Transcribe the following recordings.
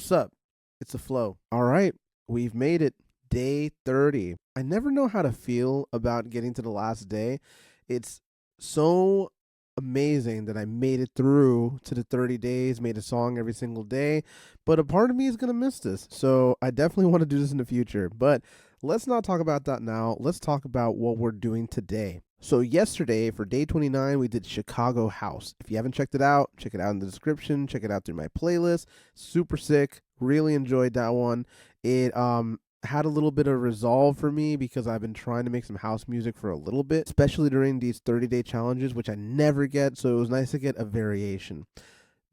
What's up? It's a flow. All right, we've made it. Day 30. I never know how to feel about getting to the last day. It's so amazing that I made it through to the 30 days, made a song every single day, but a part of me is going to miss this. So I definitely want to do this in the future, but let's not talk about that now. Let's talk about what we're doing today. So yesterday for day 29, we did Chicago House. If you haven't checked it out, check it out in the description. Check it out through my playlist. Super sick. Really enjoyed that one. It had a little bit of resolve for me because I've been trying to make some house music for a little bit, especially during these 30-day challenges, which I never get. So it was nice to get a variation.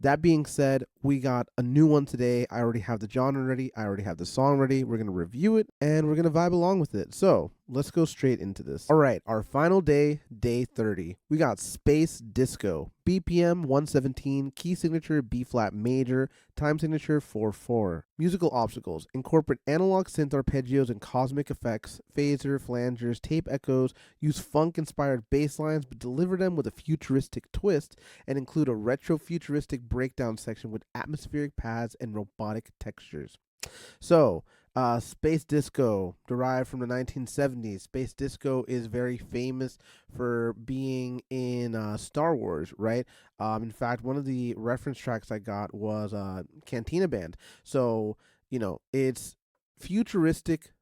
That being said, we got a new one today. I already have the genre ready. I already have the song ready. We're going to review it and we're going to vibe along with it. So let's go straight into this. All right, our final day, day 30. We got Space Disco, BPM 117, key signature B flat major, time signature 4/4. Musical obstacles: incorporate analog synth arpeggios and cosmic effects, phaser, flangers, tape echoes, use funk-inspired bass lines but deliver them with a futuristic twist, and include a retro-futuristic breakdown section with atmospheric pads and robotic textures. So, Space Disco, derived from the 1970s. Space Disco is very famous for being in Star Wars, right? In fact, one of the reference tracks I got was Cantina Band. So, it's futuristic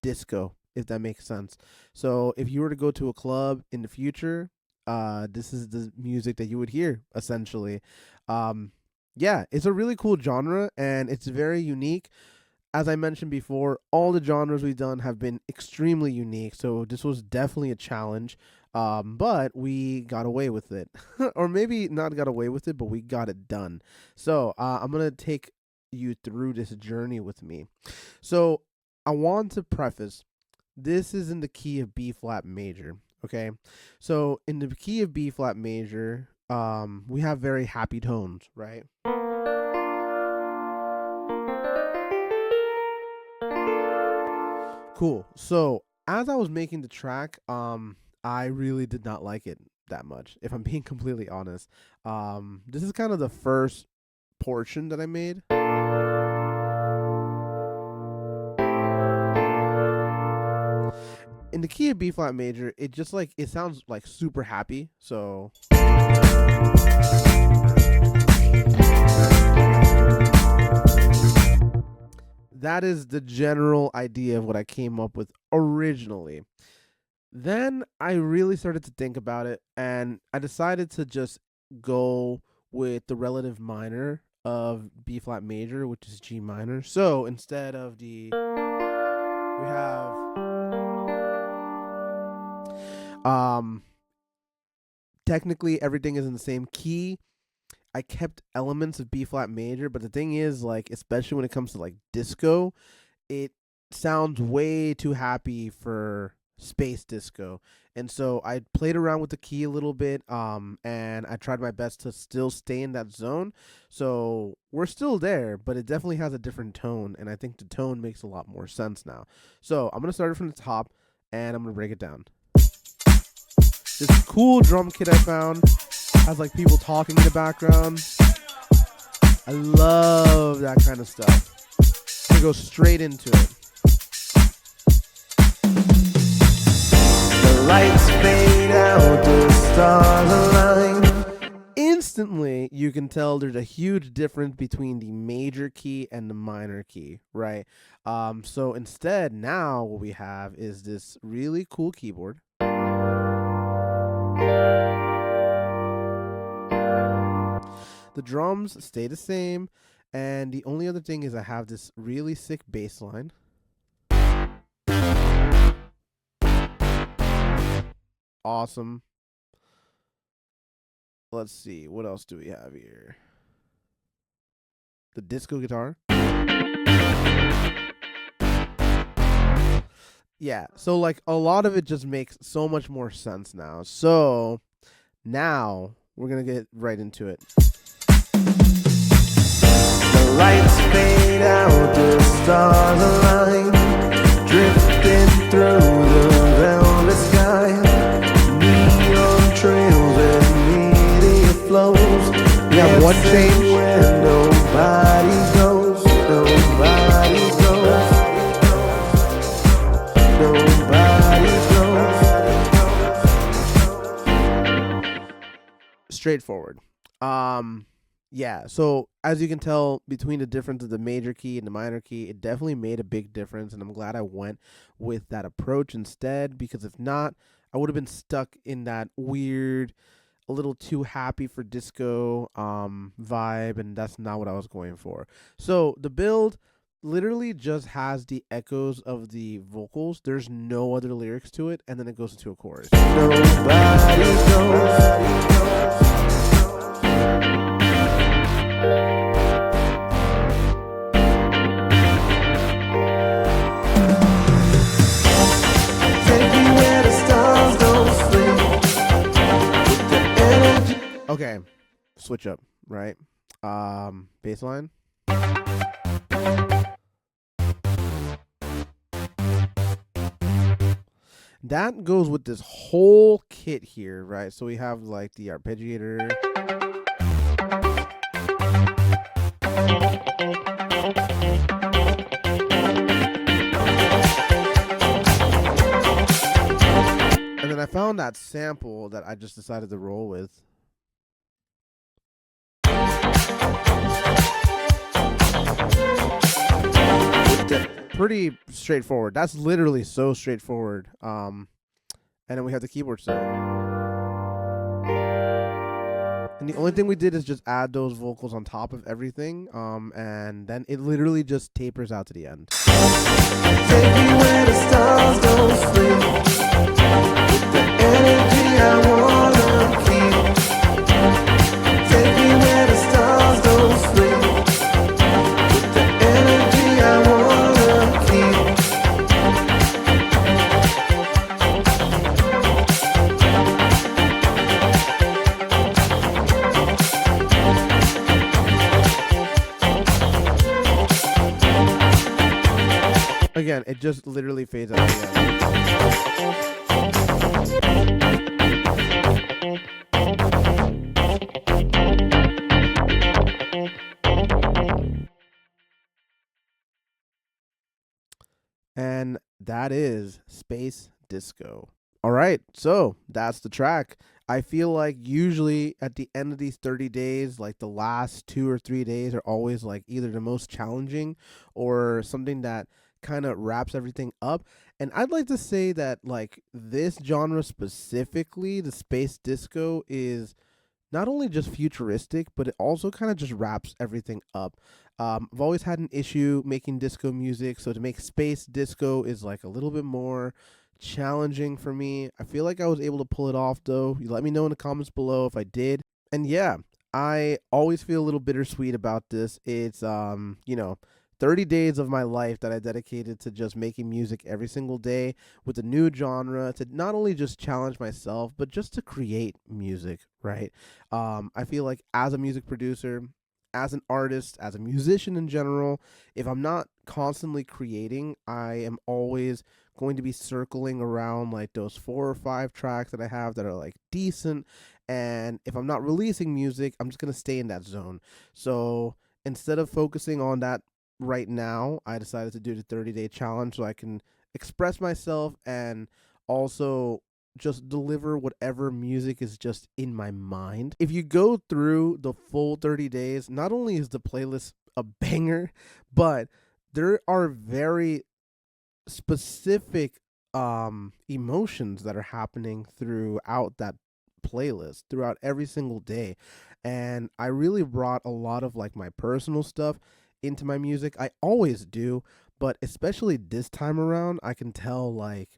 disco, if that makes sense. So, if you were to go to a club in the future, this is the music that you would hear, essentially. Yeah, it's a really cool genre, and it's very unique. As I mentioned before, all the genres we've done have been extremely unique, so this was definitely a challenge, but we got away with it. Or maybe not got away with it, but we got it done. So I'm going to take you through this journey with me. So I want to preface, this is in the key of B flat major, okay? So in the key of B flat major, we have very happy tones, right? Cool. So as I was making the track, I really did not like it that much, if I'm being completely honest. This is kind of the first portion that I made. In the key of B flat major, it sounds like super happy. So that is the general idea of what I came up with originally. Then I really started to think about it, and I decided to just go with the relative minor of B flat major, which is G minor. So instead of we have technically everything is in the same key. I kept elements of B flat major, but the thing is, especially when it comes to disco, it sounds way too happy for space disco. And so I played around with the key a little bit, and I tried my best to still stay in that zone. So we're still there, but it definitely has a different tone, and I think the tone makes a lot more sense now. So I'm going to start it from the top, and I'm going to break it down. This cool drum kit I found has people talking in the background. I love that kind of stuff. I'm gonna go straight into it. The lights fade out, the stars align. Instantly, you can tell there's a huge difference between the major key and the minor key, right? So instead, now what we have is this really cool keyboard. The drums stay the same, and the only other thing is I have this really sick bass line. Awesome. Let's see, what else do we have here? The disco guitar. Yeah, so a lot of it just makes so much more sense now. So now we're gonna get right into it. The lights fade out, the stars align, drifting through the velvet sky, neon trails and media flows. We have one change where nobody goes. straightforward. Um, yeah. So as you can tell, between the difference of the major key and the minor key, it definitely made a big difference, and I'm glad I went with that approach instead. Because if not, I would have been stuck in that weird, a little too happy for disco vibe, and that's not what I was going for. So the build literally just has the echoes of the vocals. There's no other lyrics to it, and then it goes into a chorus. Nobody knows. Okay, switch up, right? Bass line. That goes with this whole kit here, right? So we have like the arpeggiator. And then I found that sample that I just decided to roll with. Pretty straightforward. That's literally so straightforward. And then we have the keyboard solo. And the only thing we did is just add those vocals on top of everything. And then it literally just tapers out to the end. Take me where the stars don't sleep. With the energy I wanna keep. Take me where the stars don't sleep. With the energy I wanna keep. Again, it just literally fades out at the end. And that is Space Disco. All right, so that's the track. I feel like usually at the end of these 30 days, like the last 2 or 3 days are always like either the most challenging or something that kind of wraps everything up. And I'd like to say that like this genre specifically, the space disco, is not only just futuristic, but it also kind of just wraps everything up. I've always had an issue making disco music, so to make space disco is like a little bit more challenging for me. I feel like I was able to pull it off though. You let me know in the comments below if I did. And yeah, I always feel a little bittersweet about this. It's 30 days of my life that I dedicated to just making music every single day with a new genre to not only just challenge myself, but just to create music, right? I feel like as a music producer, as an artist, as a musician in general, if I'm not constantly creating, I am always going to be circling around like those 4 or 5 tracks that I have that are like decent. And if I'm not releasing music, I'm just going to stay in that zone. So instead of focusing on that right now, I decided to do the 30-day challenge so I can express myself and also just deliver whatever music is just in my mind. If you go through the full 30 days, not only is the playlist a banger, but there are very specific emotions that are happening throughout that playlist throughout every single day. And I really brought a lot of like my personal stuff into my music. I always do, but especially this time around, I can tell like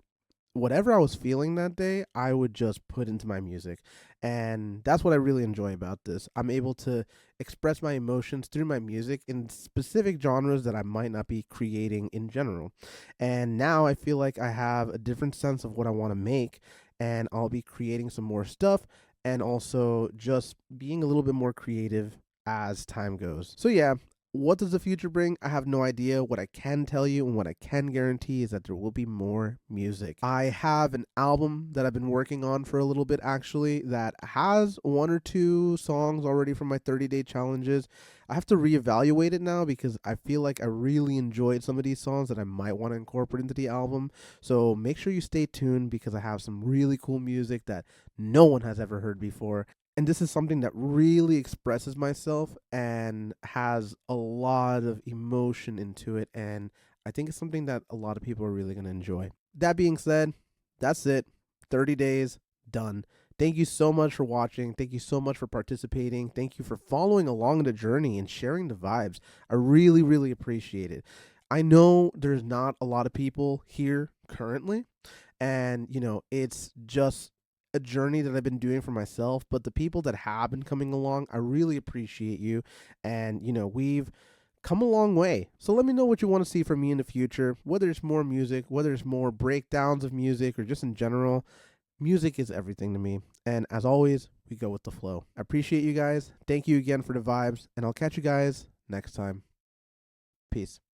whatever I was feeling that day, I would just put into my music. And that's what I really enjoy about this. I'm able to express my emotions through my music in specific genres that I might not be creating in general. And now I feel like I have a different sense of what I want to make, and I'll be creating some more stuff and also just being a little bit more creative as time goes. So yeah, what does the future bring? I have no idea. What I can tell you and what I can guarantee is that there will be more music. I have an album that I've been working on for a little bit actually that has 1 or 2 songs already from my 30-day challenges. I have to reevaluate it now because I feel like I really enjoyed some of these songs that I might want to incorporate into the album. So make sure you stay tuned because I have some really cool music that no one has ever heard before. And this is something that really expresses myself and has a lot of emotion into it. And I think it's something that a lot of people are really going to enjoy. That being said, that's it. 30 days, done. Thank you so much for watching. Thank you so much for participating. Thank you for following along the journey and sharing the vibes. I really, really appreciate it. I know there's not a lot of people here currently, and it's just a journey that I've been doing for myself, but the people that have been coming along, I really appreciate you. And we've come a long way. So let me know what you want to see from me in the future, whether it's more music, whether it's more breakdowns of music, or just in general. Music is everything to me. And as always, we go with the flow. I appreciate you guys. Thank you again for the vibes, and I'll catch you guys next time. Peace.